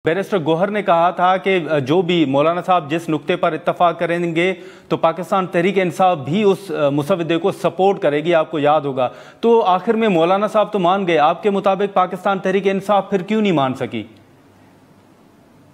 Barrister Gauhar ने कहा था कि जो भी मौलाना साहब जिस नुक्ते पर इत्तफाक करेंगे तो पाकिस्तान तहरीक इंसाफ भी उस मुसवदे को सपोर्ट करेगी। आपको याद होगा। तो आखिर में मौलाना साहब तो मान गए, आपके मुताबिक पाकिस्तान तहरीक इंसाफ फिर क्यों नहीं मान सकी?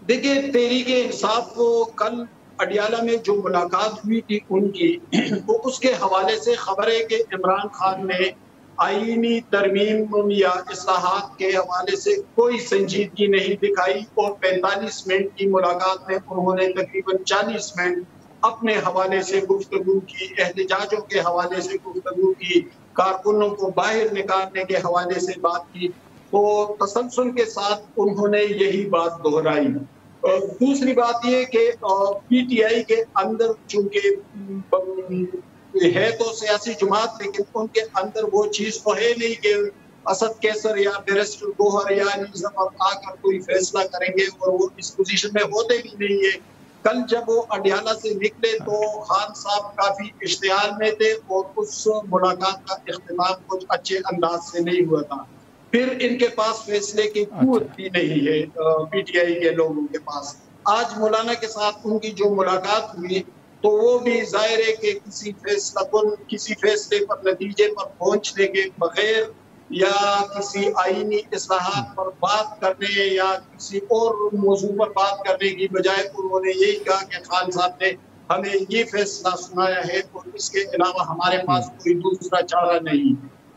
देखिए, तहरीक इंसाफ को कल अडियाला में जो मुलाकात हुई थी उनकी, तो उसके हवाले से खबर है कि इमरान खान ने आईनी तरमीम या इस्लाहात के हवाले से कोई संजीदगी नहीं दिखाई और 45 मिनट की मुलाकात में उन्होंने तकरीबन 40 मिनट अपने हवाले से गुफ्तगू की, एहतजाजों के हवाले से गुफ्तगू की, कारकुनों को बाहर निकालने के हवाले से बात की। तो तसलसल के साथ उन्होंने यही बात दोहराई। दूसरी बात ये कि पीटीआई के अंदर चूंकि है तो सियासी जमात, लेकिन उनके अंदर वो चीज तो है नहीं कि असद कैसर या बैरिस्टर गौहर या निज़ाम आकर कोई फैसला करेंगे, और वो इस पोजीशन में होते भी नहीं है। कल जब वो अडियाला से निकले तो खान साहब काफी इश्तिहाल में थे और उस मुलाकात का इख्तिताम कुछ अच्छे अंदाज से नहीं हुआ था। फिर इनके पास फैसले की कुव्वत भी नहीं है पीटीआई के लोगों के पास। आज मौलाना के साथ उनकी जो मुलाकात हुई तो वो भी जाहिर है कि किसी फैसले पर, नतीजे पर पहुंचने के बगैर या किसी आईनी इस्लाहात पर बात करने या किसी और मौजू पर बात करने की बजाय उन्होंने यही कहा कि खान साहब ने हमें ये फैसला सुनाया है और इसके अलावा हमारे पास कोई दूसरा चारा नहीं।